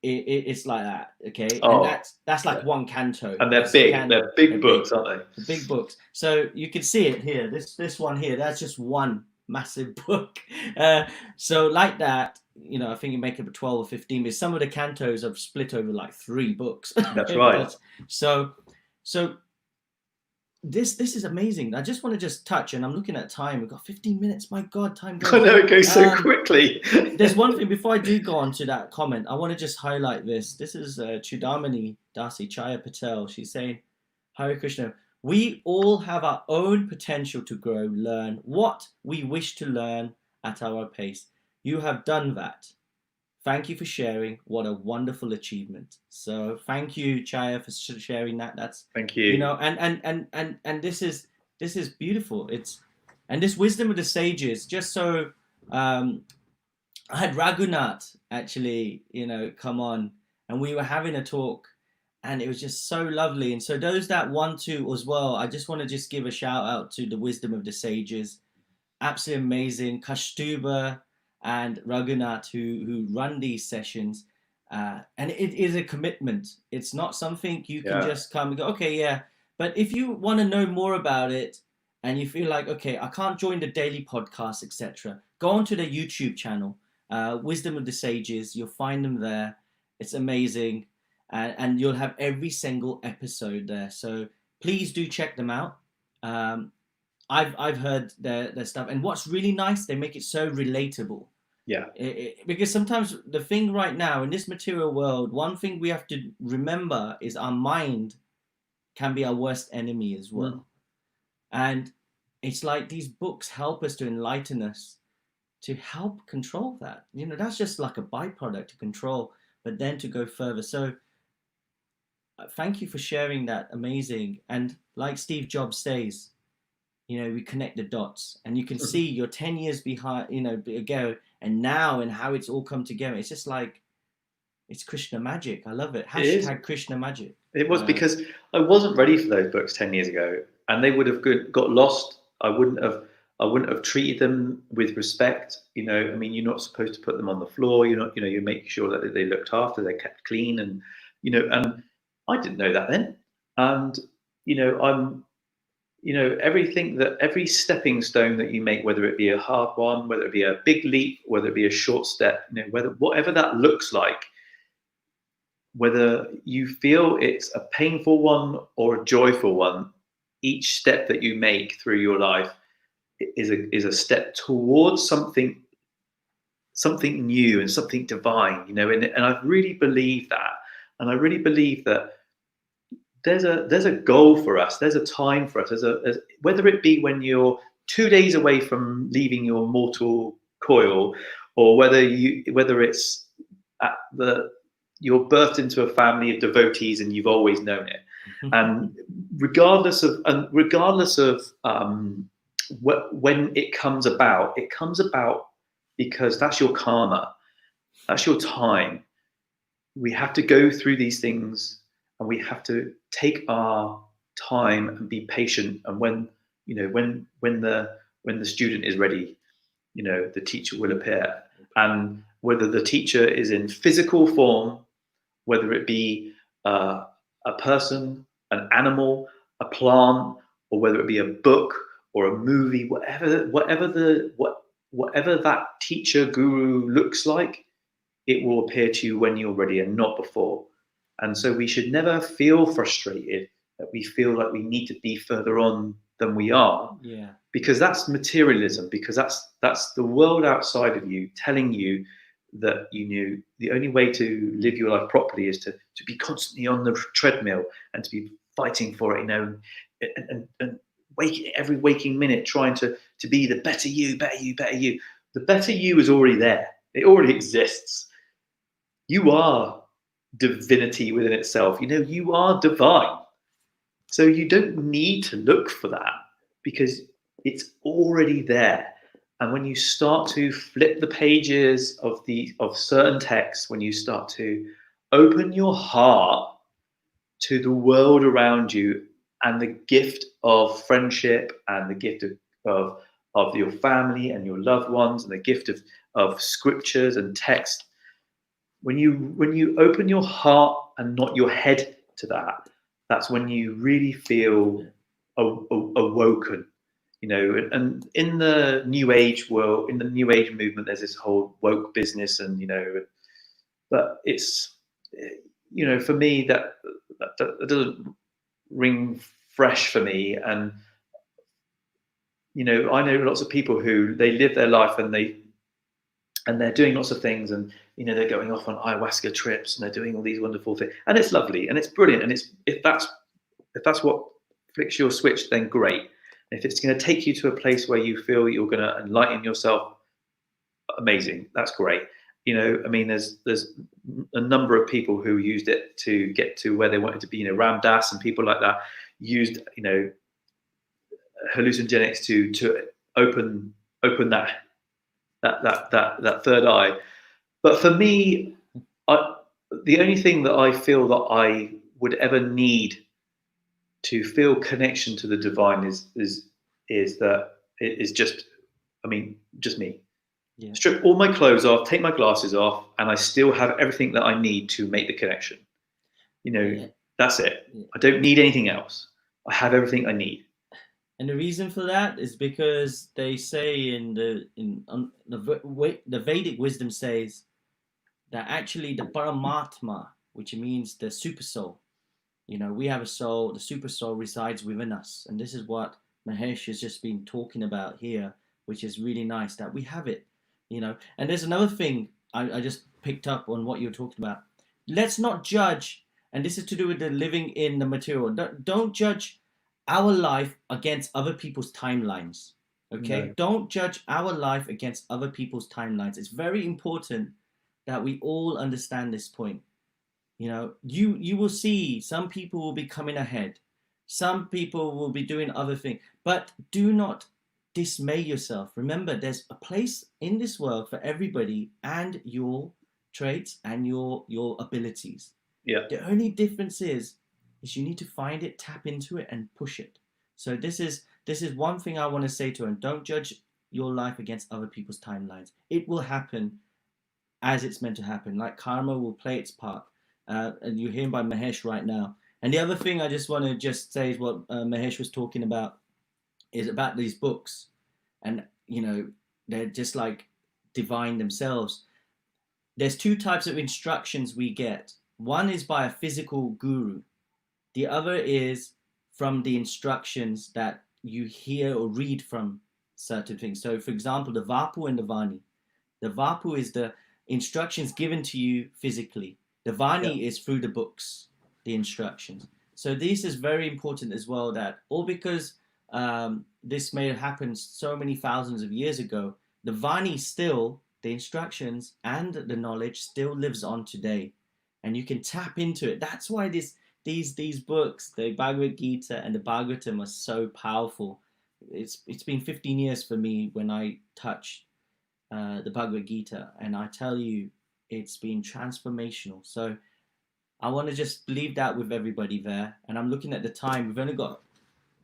it's like that, okay? And that's like one canto. And they're big. They're big books, aren't they? Big books. So you can see it here. This one here, that's just one massive book. So like that, I think you make it 12 or 15, but some of the cantos are split over like 3 books. That's right. So this is amazing. I just want to just touch, and I'm looking at time. We've got 15 minutes. My God, time I goes. know it goes so quickly. There's one thing before I do go on to that comment. I want to just highlight this. This is Chudamani Dasi Chaya Patel. She's saying, Hare Krishna. We all have our own potential to grow, learn what we wish to learn at our pace. You have done that. Thank you for sharing. What a wonderful achievement. So thank you, Chaya, for sharing that. That's, Thank you you. know, and this is beautiful. It's, and this wisdom of the sages. Just so um, I had Raghunath actually, you know, come on, and we were having a talk, and it was just so lovely. And so those that want to as well, I just want to just give a shout out to the wisdom of the sages. Absolutely amazing, Kashtuba and Raghunath who run these sessions. And it is a commitment. It's not something you can Yeah. just come and go, okay, yeah. But if you want to know more about it and you feel like, okay, I can't join the daily podcast, etc., go onto the YouTube channel, Wisdom of the Sages. You'll find them there. It's amazing. And you'll have every single episode there. So please do check them out. Um, I've heard their stuff, and what's really nice, they make it so relatable. Yeah. Because sometimes the thing right now in this material world, one thing we have to remember is our mind can be our worst enemy as well. And it's like these books help us to enlighten us, to help control that. You know, that's just like a byproduct to control, but then to go further. So thank you for sharing that. Amazing. And like Steve Jobs says, you know, we connect the dots, and you can see you're 10 years behind, you know, ago, and now, and how it's all come together. It's just like, it's Krishna magic. I love it. It is. Hashtag Krishna magic. It was because I wasn't ready for those books 10 years ago, and they would have got lost. I wouldn't have treated them with respect. You know, I mean, you're not supposed to put them on the floor. You're not, you know, you make sure that they looked after, they're kept clean, and you know, and I didn't know that then. And you know, you know, every stepping stone that you make, whether it be a hard one, whether it be a big leap, whether it be a short step, you know, whatever that looks like, whether you feel it's a painful one or a joyful one, each step that you make through your life is a step towards something new and something divine, you know. And I really believe that, and I really believe that there's a goal for us, there's a time for us, whether it be when you're 2 days away from leaving your mortal coil, or whether it's at the you're birthed into a family of devotees and you've always known it. And regardless of when it comes about because that's your karma, that's your time. We have to go through these things, and we have to take our time and be patient. And when you know when the student is ready, you know, the teacher will appear. And whether the teacher is in physical form, whether it be a person, an animal, a plant, or whether it be a book or a movie, whatever that teacher guru looks like, it will appear to you when you're ready and not before. And so we should never feel frustrated that we feel like we need to be further on than we are. Yeah. Because that's materialism, because that's the world outside of you telling you that you knew the only way to live your life properly is to be constantly on the treadmill and to be fighting for it, you know, and every waking minute trying to be the better you, better you, better you. The better you is already there. It already exists. You are divinity within itself. You know, you are divine. So you don't need to look for that because it's already there. And when you start to flip the pages of certain texts, when you start to open your heart to the world around you and the gift of friendship and the gift of your family and your loved ones and the gift of scriptures and text, when you open your heart and not your head to that, that's when you really feel awoken, you know. And in the new age world, in the new age movement, there's this whole woke business, and you know, but it's, you know, for me that doesn't ring fresh for me. And I know lots of people who they live their life and they're doing lots of things, and they're going off on ayahuasca trips and they're doing all these wonderful things, and it's lovely and it's brilliant, and if that's what flicks your switch, then great. If it's going to take you to a place where you feel you're going to enlighten yourself, amazing, that's great. I mean, there's a number of people who used it to get to where they wanted to be. Ram Dass and people like that used hallucinogenics to open that third eye. But for me, the only thing that I feel that I would ever need to feel connection to the divine is that it is just me. Yeah. Strip all my clothes off, take my glasses off, and I still have everything that I need to make the connection. That's it. Yeah. I don't need anything else. I have everything I need. And the reason for that is because they say the Vedic wisdom says that actually the Paramatma, which means the super soul, we have a soul, the super soul resides within us. And this is what Mahesh has just been talking about here, which is really nice that we have it, And there's another thing I just picked up on what you're talking about. Let's not judge, and this is to do with the living in the material. Don't judge our life against other people's timelines. Okay? No. Don't judge our life against other people's timelines. It's very important that we all understand this point. You will see some people will be coming ahead. Some people will be doing other things. But do not dismay yourself. Remember, there's a place in this world for everybody and your traits and your abilities. Yeah. The only difference is you need to find it, tap into it, and push it. So this is one thing I want to say to him. Don't judge your life against other people's timelines. It will happen as it's meant to happen. Like karma will play its part. And you hear him by Mahesh right now. And the other thing I just want to say is what Mahesh was talking about is about these books. And, they're just like divine themselves. There's two types of instructions we get. One is by a physical guru. The other is from the instructions that you hear or read from certain things. So, for example, the Vapu and the Vani. The Vapu is the instructions given to you physically. The Vani is through the books, the instructions. So this is very important as well, that all because this may have happened so many thousands of years ago, the Vani still, the instructions and the knowledge still lives on today. And you can tap into it. That's why these books, the Bhagavad Gita and the Bhagavatam, are so powerful. It's been 15 years for me when I touched the Bhagavad Gita, and I tell you, it's been transformational. So I want to just leave that with everybody there. And I'm looking at the time. We've only got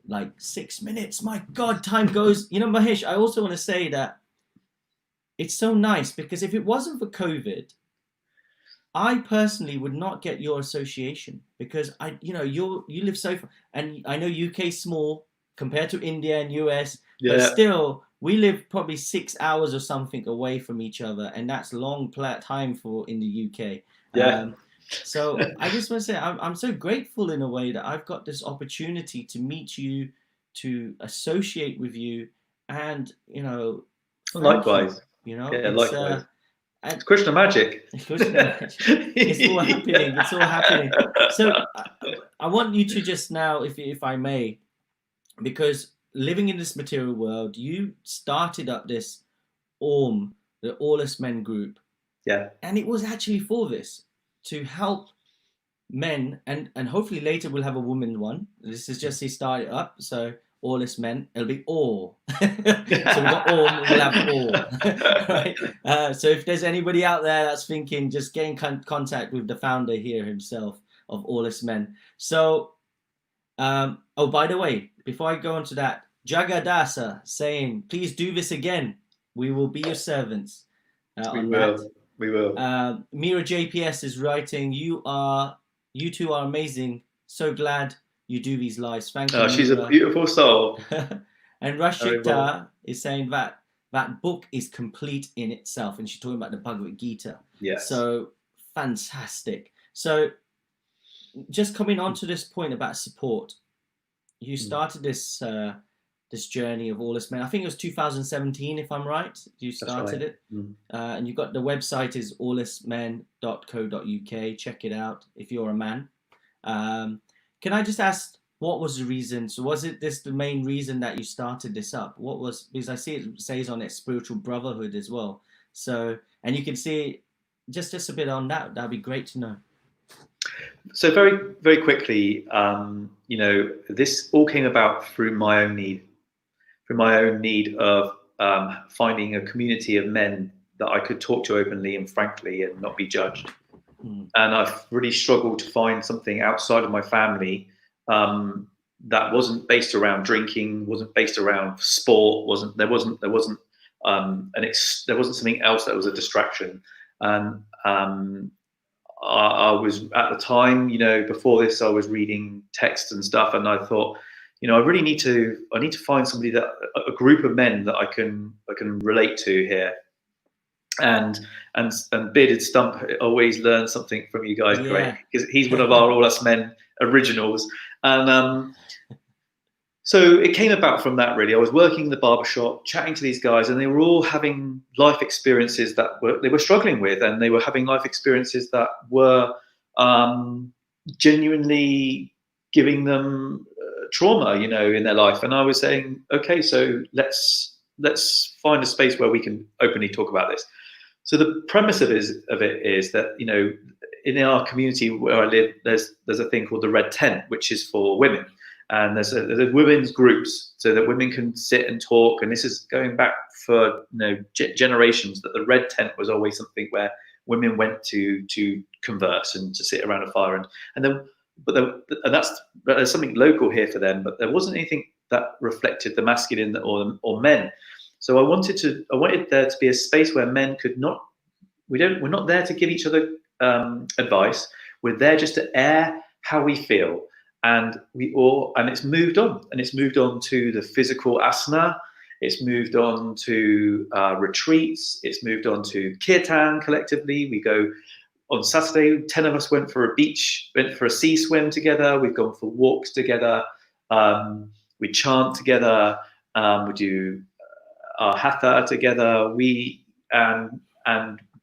like 6 minutes. My God, time goes. Mahesh, I also want to say that it's so nice because if it wasn't for COVID, I personally would not get your association because you live so far, and I know UK small compared to India and US, but still we live probably 6 hours or something away from each other, and that's long time for in the UK. Yeah. So I just want to say I'm so grateful in a way that I've got this opportunity to meet you, to associate with you, and likewise. Likewise. It's Krishna magic. It's all happening. It's all happening. So I want you to just now, if I may, because living in this material world, you started up this OM, the Aweless Men group. Yeah. And it was actually for this, to help men, and hopefully later we'll have a woman one. This is just he started up, so Aweless Men, it'll be all. So we've got all, we'll have all. Right? So if there's anybody out there that's thinking, just get in contact with the founder here himself of Aweless Men. So, by the way, before I go on to that, Jagannatha saying, please do this again. We will be your servants. We will. Mira JPS is writing, you two are amazing. So glad you do these lives. Thank you. She's a beautiful soul. And Rashita is saying that book is complete in itself, and she's talking about the Bhagavad Gita. Yes. So fantastic. So just coming on to this point about support. you Mm, started this journey of all us men. I think it was 2017, if I'm right. You that's right. started it, Mm. and you've got the website is allusmen.co.uk. Check it out if you're a man. Um, can I just ask, what was the reason? So was it this the main reason that you started this up? What was, because I see it says on it spiritual brotherhood as well. So, and you can see just a bit on that. That'd be great to know. So very, very quickly, this all came about through my own need of finding a community of men that I could talk to openly and frankly and not be judged. Mm, And I've really struggled to find something outside of my family that wasn't based around drinking, wasn't based around sport, there wasn't something else that was a distraction. And I was at the time, before this, I was reading text and stuff, and I thought, I need to find somebody a group of men that I can relate to here. And Bearded Stump always learns something from you guys, great, yeah. because he's one of our All Us Men originals. And so it came about from that, really. I was working in the barbershop, chatting to these guys, and they were all having life experiences they were struggling with, and they were having life experiences that were genuinely giving them trauma, in their life. And I was saying, okay, so let's find a space where we can openly talk about this. So the premise of it is that, in our community where I live, there's a thing called the Red Tent, which is for women. And there's women's groups so that women can sit and talk. And this is going back for generations, that the Red Tent was always something where women went to converse and to sit around a fire. There's something local here for them, but there wasn't anything that reflected the masculine or men. So I wanted there to be a space where men could not. We're not there to give each other advice. We're there just to air how we feel, and it's moved on, to the physical asana. It's moved on to retreats. It's moved on to kirtan collectively. We go on Saturday. 10 of us went for a sea swim together. We've gone for walks together. We chant together. We do our hatha together. And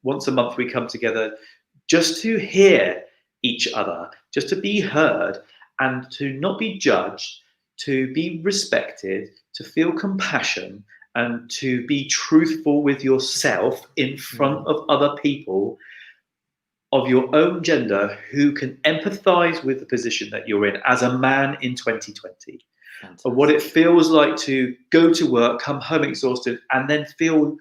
once a month we come together just to hear each other, just to be heard, and to not be judged, to be respected, to feel compassion, and to be truthful with yourself in front of other people of your own gender who can empathize with the position that you're in as a man in 2020. Fantastic. Of what it feels like to go to work, come home exhausted, and then feel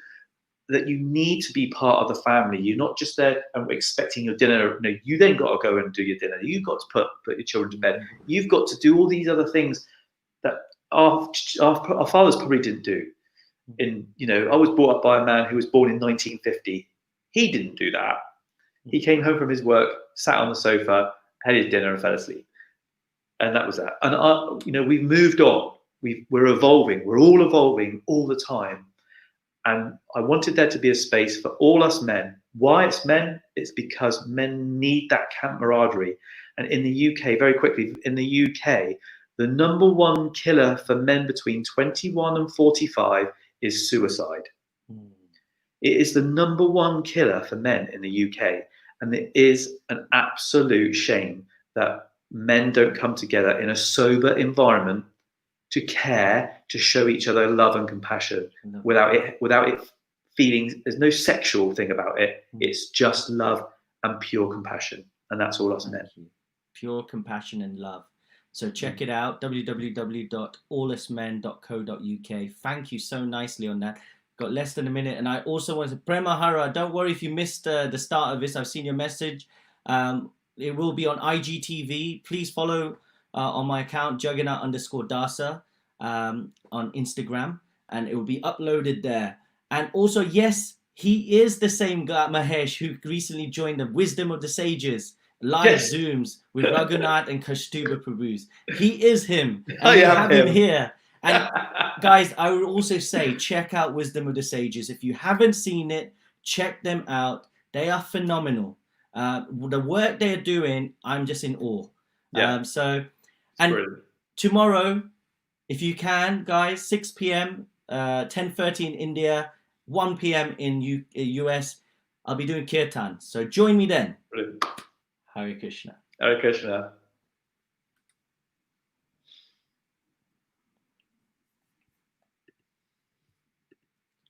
that you need to be part of the family. You're not just there expecting your dinner. No, you then got to go and do your dinner. You've got to put your children to bed. You've got to do all these other things that our fathers probably didn't do. I was brought up by a man who was born in 1950. He didn't do that. He came home from his work, sat on the sofa, had his dinner, and fell asleep. And that was that. And we've moved on. We're evolving. We're all evolving all the time. And I wanted there to be a space for all us men. Why it's men? It's because men need that camaraderie. And in the UK, very quickly, the number one killer for men between 21 and 45 is suicide. It is the number one killer for men in the UK. And it is an absolute shame that men don't come together in a sober environment to care, to show each other love and compassion without it feeling, there's no sexual thing about it. It's just love and pure compassion. And that's all us men. Pure compassion and love. So check it out, www.allusmen.co.uk. Thank you so nicely on that. Got less than a minute. And I also want to, Premahara, don't worry if you missed the start of this. I've seen your message. It will be on IGTV. Please follow on my account, Jagannath_Dasa on Instagram. And it will be uploaded there. And also, yes, he is the same guy, Mahesh, who recently joined the Wisdom of the Sages live Zooms with Raghunath and Kashtuba Prabhus. He is him. And we have him here. And guys, I would also say, check out Wisdom of the Sages. If you haven't seen it, check them out. They are phenomenal. The work they're doing, I'm just in awe. Yeah. So, and brilliant. tomorrow, if you can, guys, 6 p.m., 10:30 in India, 1 p.m. in US, I'll be doing kirtan. So join me then. Brilliant. Hare Krishna. Hare Krishna.